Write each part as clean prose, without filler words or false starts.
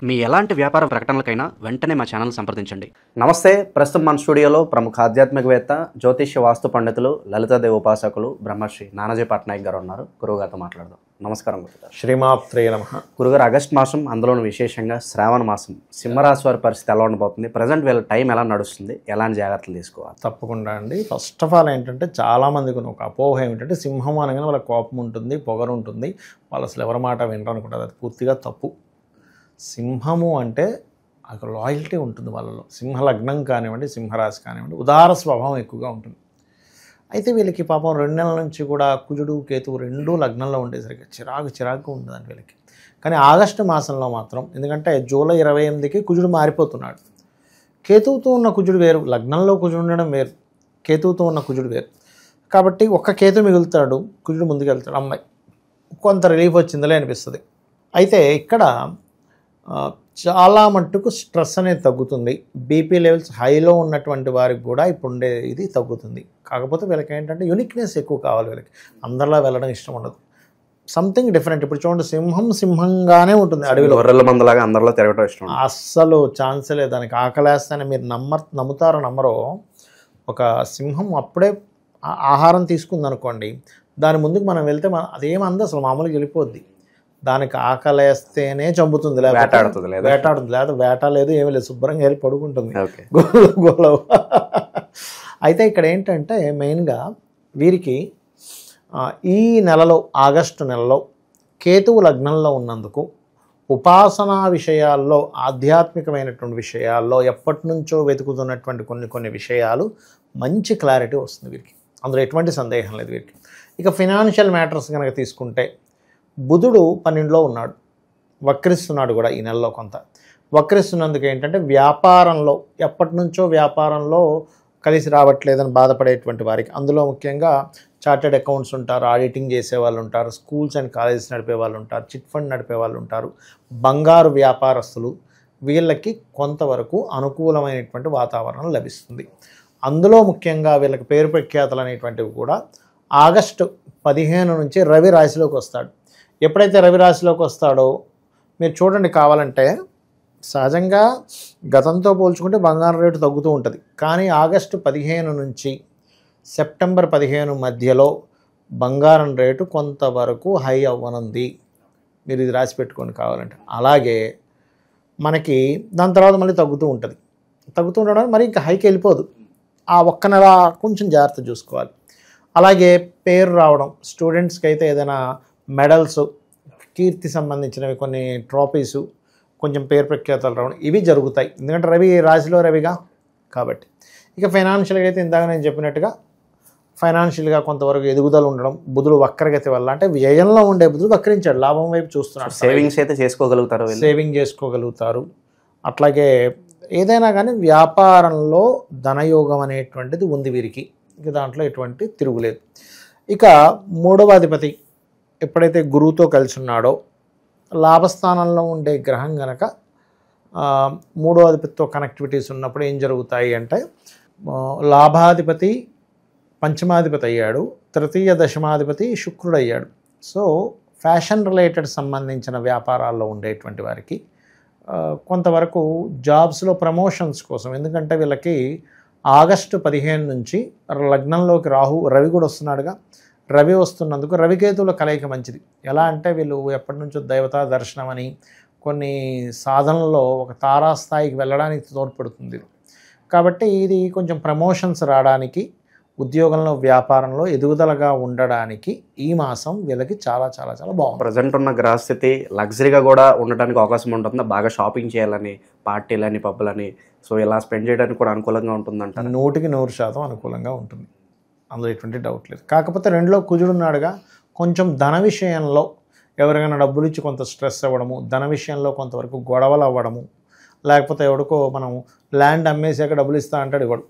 మీ ఎలాంటి వ్యాపార ప్రకటనలకైనా వెంటనే మా ఛానల్ సంప్రదించండి. నమస్తే. ప్రస్తుతం మన స్టూడియోలో ప్రముఖ ఆధ్యాత్మికవేత్త, జ్యోతిష్య వాస్తు పండితులు, లలితాదేవి ఉపాసకులు బ్రహ్మశ్రీ నానాజీ పట్నాయక్ గారు ఉన్నారు. గురువుగారితో మాట్లాడదాం. నమస్కారం గురుగారు. శ్రీమాత్రే నమః. గురుగారు, ఆగస్ట్ మాసం, అందులోనూ విశేషంగా శ్రావణ మాసం, సింహరాశి వారి పరిస్థితి ఎలా ఉండబోతుంది? ప్రజెంట్ వీళ్ళ టైం ఎలా నడుస్తుంది? ఎలాంటి జాగ్రత్తలు తీసుకోవాలి? తప్పకుండా అండి. ఫస్ట్ ఆఫ్ ఆల్ ఏంటంటే, చాలామందికి ఒక అపోహ ఏమిటంటే, సింహం అనగానే వాళ్ళ కోపం ఉంటుంది, పొగరు ఉంటుంది, వాళ్ళు అసలు ఎవరి మాట వినరు అనుకుంటారు. అది పూర్తిగా తప్పు. సింహము అంటే ఒక లాయల్టీ ఉంటుంది వాళ్ళలో. సింహ లగ్నం కానివ్వండి, సింహరాశి కానివ్వండి, ఉదార స్వభావం ఎక్కువగా ఉంటుంది. అయితే వీళ్ళకి పాపం 2 నెలల నుంచి కూడా కుజుడు కేతువు 2 లగ్నంలో ఉండేసరికి చిరాకు ఉండదండి వీళ్ళకి. కానీ ఆగస్టు మాసంలో మాత్రం, ఎందుకంటే జూలై 28కి కుజుడు మారిపోతున్నాడు. కేతువుతో ఉన్న కుజుడు వేరు, లగ్నంలో కుజుడు ఉండడం వేరు, కేతువుతో ఉన్న కుజుడు వేరు. కాబట్టి ఒక్క కేతు మిగులుతాడు, కుజుడు ముందుకెళ్తాడు. అమ్మాయి కొంత రిలీఫ్ వచ్చిందిలే అనిపిస్తుంది. అయితే ఇక్కడ చాలా మట్టుకు స్ట్రెస్ అనేది తగ్గుతుంది. బీపీ లెవెల్స్ హైలో ఉన్నటువంటి వారికి కూడా ఇప్పుడు ఉండే ఇది తగ్గుతుంది. కాకపోతే వీళ్ళకి ఏంటంటే యూనిక్నెస్ ఎక్కువ కావాలి. వీళ్ళకి అందరిలా వెళ్ళడం ఇష్టం ఉండదు. Something different. ఇప్పుడు చూడండి, సింహంగానే ఉంటుంది అడవిలో. గొర్రెల మందలాగా అందరిలో తిరగడం ఇష్టం అస్సలు ఛాన్సే లేదు. దానికి ఆకలేస్తానే మీరు నమ్ముతారో నమ్మరో, ఒక సింహం అప్పుడే ఆహారం తీసుకుంది అనుకోండి, దాని ముందుకు మనం వెళ్తే అదేమంది అసలు మామూలుగా వెళ్ళిపోద్ది. దానికి ఆకలేస్తేనే చంపుతుంది, వేటాడుతుంది. లేదా వేట లేదు, ఏమీ లేదు, శుభ్రంగా వెళ్ళి పడుకుంటుంది గోలవ. అయితే ఇక్కడ ఏంటంటే మెయిన్గా వీరికి ఈ నెలలో, ఆగస్టు నెలలో కేతువు లగ్నంలో ఉన్నందుకు ఉపాసనా విషయాల్లో, ఆధ్యాత్మికమైనటువంటి విషయాల్లో ఎప్పటి నుంచో వెతుకుతున్నటువంటి కొన్ని విషయాలు మంచి క్లారిటీ వస్తుంది వీరికి. అందులో ఎటువంటి సందేహం లేదు వీరికి. ఇక ఫినాన్షియల్ మ్యాటర్స్ కనుక తీసుకుంటే, బుధుడు 12లో ఉన్నాడు, వక్రిస్తున్నాడు కూడా ఈ నెలలో. కొంత వక్రిస్తున్నందుకు ఏంటంటే వ్యాపారంలో, ఎప్పటి నుంచో వ్యాపారంలో కలిసి రావట్లేదని బాధపడేటువంటి వారికి, అందులో ముఖ్యంగా చార్టెడ్ అకౌంట్స్ ఉంటారు, ఆడిటింగ్ చేసే వాళ్ళు ఉంటారు, స్కూల్స్ అండ్ కాలేజెస్ నడిపే వాళ్ళు ఉంటారు, చిట్ ఫండ్ నడిపే వాళ్ళు ఉంటారు, బంగారు వ్యాపారస్తులు, వీళ్ళకి కొంతవరకు అనుకూలమైనటువంటి వాతావరణం లభిస్తుంది. అందులో ముఖ్యంగా వీళ్ళకి పేరు ప్రఖ్యాతలు అనేటువంటివి కూడా ఆగస్టు 15 నుంచి రవి రాశిలోకి వస్తాడు. ఎప్పుడైతే రవి రాశిలోకి వస్తాడో మీరు చూడండి, కావాలంటే సహజంగా గతంతో పోల్చుకుంటే బంగారం రేటు తగ్గుతూ ఉంటుంది. కానీ ఆగస్టు 15 నుంచి సెప్టెంబర్ 15 మధ్యలో బంగారం రేటు కొంతవరకు హై అవ్వనుంది. మీరు ఇది రాసి పెట్టుకోండి కావాలంటే. అలాగే మనకి దాని తర్వాత మళ్ళీ తగ్గుతూ ఉండడం, మరి ఇంకా హైకి వెళ్ళిపోదు. ఆ ఒక్క నెల కొంచెం జాగ్రత్త చూసుకోవాలి. అలాగే పేరు రావడం, స్టూడెంట్స్కి అయితే ఏదైనా మెడల్స్, కీర్తి సంబంధించినవి, కొన్ని ట్రోఫీసు, కొంచెం పేరు ప్రఖ్యాతలు రావడం, ఇవి జరుగుతాయి. ఎందుకంటే రవి రాశిలో రవిగా కాబట్టి. ఇక ఫైనాన్షియల్గా అయితే ఇందాక నేను చెప్పినట్టుగా ఫైనాన్షియల్గా కొంతవరకు ఎదుగుదల ఉండడం, బుధుడు వక్రగతి వల్ల, అంటే వ్యయంలో ఉండే బుధుడు వక్రించాడు, లాభం వైపు చూస్తున్నాడు. సేవింగ్స్ అయితే చేసుకోగలుగుతారు. అట్లాగే ఏదైనా కానీ వ్యాపారంలో ధనయోగం అనేటువంటిది ఉంది వీరికి. ఇక దాంట్లో ఎటువంటి తిరుగులేదు. ఇక 3వ అధిపతి ఎప్పుడైతే గురువుతో కలిసి ఉన్నాడో, లాభస్థానంలో ఉండే గ్రహం గనక 3వ అధిపతితో కనెక్టివిటీస్ ఉన్నప్పుడు ఏం జరుగుతాయి అంటే, లాభాధిపతి పంచమాధిపతి అయ్యాడు, తృతీయ దశమాధిపతి శుక్రుడు అయ్యాడు. సో ఫ్యాషన్ రిలేటెడ్ సంబంధించిన వ్యాపారాల్లో ఉండేటువంటి వారికి కొంతవరకు జాబ్స్లో ప్రమోషన్స్ కోసం, ఎందుకంటే వీళ్ళకి ఆగస్టు 15 నుంచి లగ్నంలోకి రవి కూడా వస్తున్నాడుగా. రవి వస్తున్నందుకు రవికేతువుల కలయిక మంచిది. ఎలా అంటే వీళ్ళు ఎప్పటి నుంచో దేవతా దర్శనం అని కొన్ని సాధనలో ఒక తారాస్థాయికి వెళ్ళడానికి తోడ్పడుతుంది. కాబట్టి ఇది కొంచెం ప్రమోషన్స్ రావడానికి, ఉద్యోగంలో, వ్యాపారంలో ఎదుగుదలగా ఉండడానికి ఈ మాసం వీళ్ళకి చాలా చాలా చాలా బాగుంది. ప్రజెంట్ ఉన్న గ్రహస్థితి లగ్జరీగా కూడా ఉండడానికి అవకాశం ఉంటుంది. బాగా షాపింగ్ చేయాలని, పార్టీలని, పబ్బులని, సో ఇలా స్పెండ్ చేయడానికి కూడా అనుకూలంగా ఉంటుందంట. 100% అనుకూలంగా ఉంటుంది, అందులో ఎటువంటి డౌట్ లేదు. కాకపోతే 2లో కుజుడు ఉన్నాడుగా, కొంచెం ధన విషయంలో ఎవరికైనా డబ్బులు ఇచ్చి కొంత స్ట్రెస్ అవ్వడము, ధన విషయంలో కొంతవరకు గొడవలు అవ్వడము, లేకపోతే ఎవరికో మనం ల్యాండ్ అమ్మేసాక డబ్బులు ఇస్తా అంటాడు, ఇవ్వడు.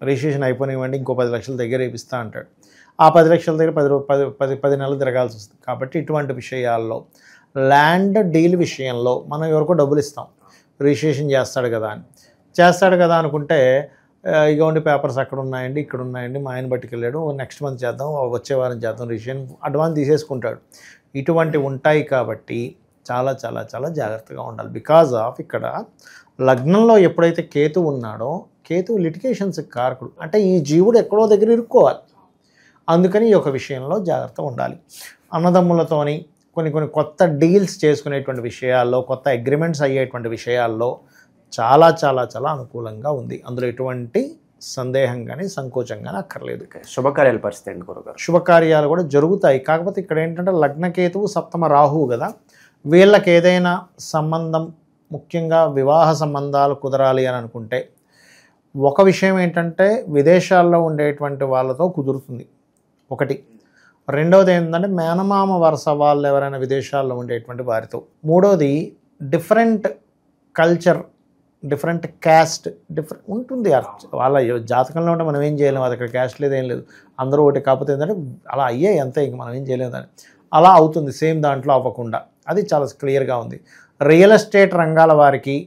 రిజిస్ట్రేషన్ అయిపోయివ్వండి, ఇంకో 10 లక్షల దగ్గర ఇప్పిస్తా అంటాడు. ఆ 10 లక్షల దగ్గర 10 నెలలు తిరగాల్సి వస్తుంది. కాబట్టి ఇటువంటి విషయాల్లో, ల్యాండ్ డీల్ విషయంలో మనం ఎవరికో డబ్బులు ఇస్తాం, రిజిస్ట్రేషన్ చేస్తాడు కదా అనుకుంటే, ఇగోండి పేపర్స్ అక్కడ ఉన్నాయండి, ఇక్కడ ఉన్నాయండి, మా ఆయన పట్టుకెళ్ళాడు, నెక్స్ట్ మంత్ చేద్దాం, వచ్చే వారం చేద్దాం, రిజిస్ట్రేషన్ అడ్వాన్స్ తీసేసుకుంటాడు. ఇటువంటి ఉంటాయి. కాబట్టి చాలా చాలా చాలా జాగ్రత్తగా ఉండాలి. బికాజ్ ఆఫ్ ఇక్కడ లగ్నంలో ఎప్పుడైతే కేతు ఉన్నాడో, కేతు లిటిగేషన్స్కి కారకుడు. అంటే ఈ జీవుడు ఎక్కడో దగ్గర ఇరుక్కోవాలి. అందుకని ఈ యొక్క విషయంలో జాగ్రత్త ఉండాలి. అన్నదమ్ములతోని కొన్ని కొత్త డీల్స్ చేసుకునేటువంటి విషయాల్లో, కొత్త అగ్రిమెంట్స్ అయ్యేటువంటి విషయాల్లో చాలా చాలా చాలా అనుకూలంగా ఉంది. అందులో ఎటువంటి సందేహం కానీ సంకోచం కానీ అక్కర్లేదు. శుభకార్యాల పరిస్థితి ఏంటి గురుగారు? శుభకార్యాలు కూడా జరుగుతాయి. కాకపోతే ఇక్కడ ఏంటంటే లగ్నకేతువు సప్తమ రాహువు కదా, వీళ్ళకి ఏదైనా సంబంధం, ముఖ్యంగా వివాహ సంబంధాలు కుదరాలి అని అనుకుంటే ఒక విషయం ఏంటంటే విదేశాల్లో ఉండేటువంటి వాళ్ళతో కుదురుతుంది ఒకటి. రెండవది ఏంటంటే మేనమామ వరుస వాళ్ళు ఎవరైనా విదేశాల్లో ఉండేటువంటి వారితో. మూడవది డిఫరెంట్ కల్చర్, డిఫరెంట్ క్యాస్ట్ ఉంటుంది. వాళ్ళ జాతకంలో ఉంటే మనం ఏం చేయలేము. అది అక్కడ క్యాస్ట్ లేదు, ఏం లేదు, అందరూ ఒకటి. కాకపోతే ఏంటంటే అలా అయ్యాయి అంతే, ఇంక మనం ఏం చేయలేము దాన్ని. అలా అవుతుంది సేమ్ దాంట్లో అవ్వకుండా. అది చాలా క్లియర్గా ఉంది. రియల్ ఎస్టేట్ రంగాల వారికి,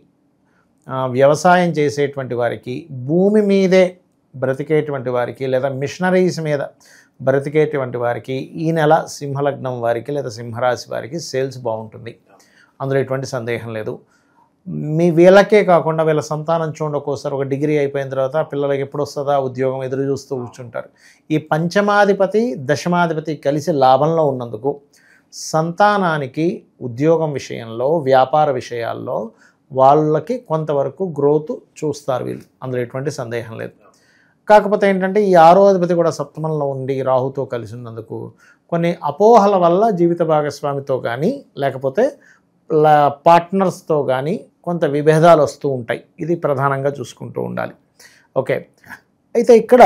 వ్యవసాయం చేసేటువంటి వారికి, భూమి మీదే బ్రతికేటువంటి వారికి, లేదా మిషనరీస్ మీద బ్రతికేటువంటి వారికి ఈ నెల సింహలగ్నం వారికి లేదా సింహరాశి వారికి సేల్స్ బాగుంటుంది. అందులో ఎటువంటి సందేహం లేదు. వీళ్ళకే కాకుండా వీళ్ళ సంతానం చూడండి, ఒక్కోసారి ఒక డిగ్రీ అయిపోయిన తర్వాత పిల్లలకి ఎప్పుడు వస్తుందా ఉద్యోగం ఎదురు చూస్తూ కూర్చుంటారు. ఈ పంచమాధిపతి దశమాధిపతి కలిసి లాభంలో ఉన్నందుకు సంతానానికి ఉద్యోగం విషయంలో, వ్యాపార విషయాల్లో వాళ్ళకి కొంతవరకు గ్రోత్ చూస్తారు వీళ్ళు. అందులో ఎటువంటి సందేహం లేదు. కాకపోతే ఏంటంటే ఈ 6వ అధిపతి కూడా సప్తమంలో ఉండి రాహుతో కలిసి ఉన్నందుకు కొన్ని అపోహల వల్ల జీవిత భాగస్వామితో కానీ లేకపోతే పార్ట్నర్స్తో కానీ కొంత విభేదాలు వస్తూ ఉంటాయి. ఇది ప్రధానంగా చూసుకుంటూ ఉండాలి. ఓకే, అయితే ఇక్కడ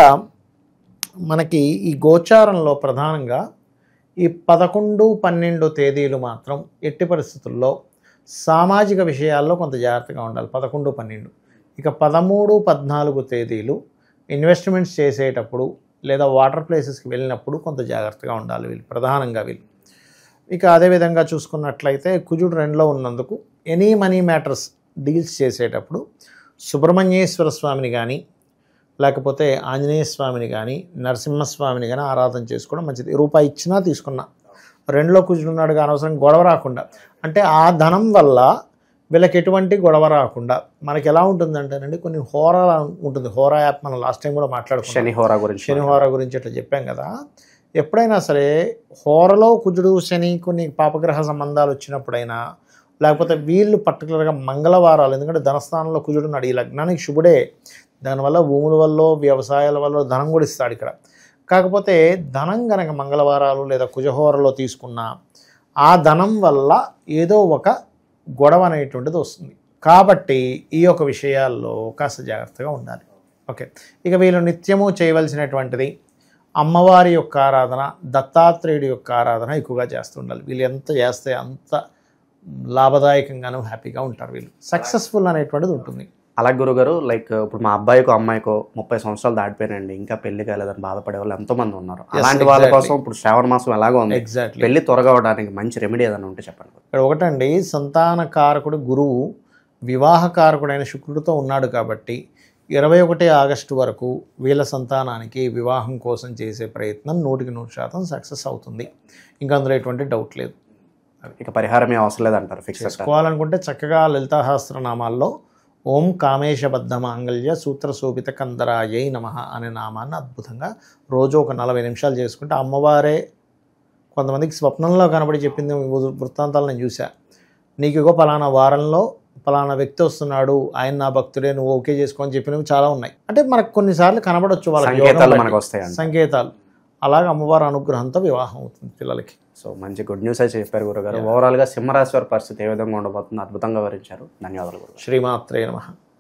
మనకి ఈ గోచారంలో ప్రధానంగా ఈ 11, 12 తేదీలు మాత్రం ఎట్టి పరిస్థితుల్లో సామాజిక విషయాల్లో కొంత జాగ్రత్తగా ఉండాలి. 11, 12. ఇక 13, 14 తేదీలు ఇన్వెస్ట్మెంట్స్ చేసేటప్పుడు లేదా వాటర్ ప్లేసెస్కి వెళ్ళినప్పుడు కొంత జాగ్రత్తగా ఉండాలి వీళ్ళు, ప్రధానంగా వీళ్ళు. ఇక అదేవిధంగా చూసుకున్నట్లయితే కుజుడు 2లో ఉన్నందుకు ఎనీ మనీ మ్యాటర్స్ డీల్స్ చేసేటప్పుడు సుబ్రహ్మణ్యేశ్వర స్వామిని కానీ లేకపోతే ఆంజనేయ స్వామిని కానీ నరసింహస్వామిని కానీ ఆరాధన చేసుకోవడం మంచిది. రూపాయి ఇచ్చినా తీసుకున్నా 2లో కుజుడు ఉన్నాడు, అనవసరం గొడవ రాకుండా. అంటే ఆ ధనం వల్ల వీళ్ళకి ఎటువంటి గొడవ రాకుండా మనకి ఎలా ఉంటుందంటేనండి, కొన్ని హోరా ఉంటుంది. హోరా యాప్ మనం లాస్ట్ టైం కూడా మాట్లాడుకున్నాం, శనిహోరా గురించి అట్లా చెప్పాం కదా. ఎప్పుడైనా సరే హోరలో కుజుడు శని కొన్ని పాపగ్రహ సంబంధాలు వచ్చినప్పుడైనా, లేకపోతే వీళ్ళు పర్టికులర్గా మంగళవారాలు, ఎందుకంటే ధనస్థానంలో కుజుడు ఉన్నాడు, ఈ లగ్నానికి శుభుడే, దానివల్ల భూముల వల్ల వ్యవసాయాల వల్ల ధనం కూడా ఇస్తాడు ఇక్కడ. కాకపోతే ధనం కనుక మంగళవారాలు లేదా కుజహోరలో తీసుకున్నా ఆ ధనం వల్ల ఏదో ఒక గొడవ అనేటువంటిది వస్తుంది. కాబట్టి ఈ యొక్క విషయాల్లో కాస్త జాగ్రత్తగా ఉండాలి. ఓకే, ఇక వీళ్ళు నిత్యము చేయవలసినటువంటిది అమ్మవారి యొక్క ఆరాధన, దత్తాత్రేయుడి యొక్క ఆరాధన ఎక్కువగా చేస్తూ ఉండాలి. వీళ్ళు ఎంత చేస్తే అంత లాభదాయకంగాను హ్యాపీగా ఉంటారు. వీళ్ళు సక్సెస్ఫుల్ అనేటువంటిది ఉంటుంది. అలా గురుగారు, లైక్ ఇప్పుడు మా అబ్బాయికో అమ్మాయికో 30 సంవత్సరాలు దాటిపోయినండి, ఇంకా పెళ్లి కాలేదని బాధపడే వాళ్ళు ఎంతోమంది ఉన్నారు. అలాంటి వాళ్ళ కోసం ఇప్పుడు శ్రావణ మాసం ఎలాగో ఉంది, పెళ్లి త్వరగా అవడానికి మంచి రెమెడీ ఏదైనా ఉంటే చెప్పండి. ఇక్కడ ఒకటండి, సంతాన కారకుడు గురువు వివాహ కారకుడైన శుక్రుడితో ఉన్నాడు కాబట్టి 21 ఆగస్టు వరకు వీళ్ళ సంతానానికి వివాహం కోసం చేసే ప్రయత్నం 100% సక్సెస్ అవుతుంది. ఇంకా అందులో ఎటువంటి డౌట్ లేదు. ఇక పరిహారం అవసరం లేదంటారు. ఫిక్స్ చేసుకోవాలనుకుంటే చక్కగా లలితాసహస్రనామాల్లో ఓం కామేశబద్ధ మాంగళ్య సూత్రశోభిత కందరాయై నమః అనే నామాన్ని అద్భుతంగా రోజు ఒక 40 నిమిషాలు చేసుకుంటే అమ్మవారే కొంతమందికి స్వప్నంలో కనబడి చెప్పింది వృత్తాంతాలు నేను చూసా. నీకు ఇగో పలానా వారంలో పలానా వ్యక్తి వస్తున్నాడు, ఆయన నా భక్తుడే, నువ్వు ఓకే చేసుకోని చెప్పినవి చాలా ఉన్నాయి. అంటే మనకు కొన్నిసార్లు కనబడవచ్చు వాళ్ళ సంకేతాలు. అలాగే అమ్మవారి అనుగ్రహంతో వివాహం అవుతుంది పిల్లలకి. సో మంచి గుడ్ న్యూస్ అయితే చెప్పారు గురుగారు. ఓవరాల్గా సింహరాశి వారి పరిస్థితి ఏ విధంగా ఉండబోతుందో అద్భుతంగా వివరించారు. ధన్యవాదాలు గురు. శ్రీమాత్రే నమః.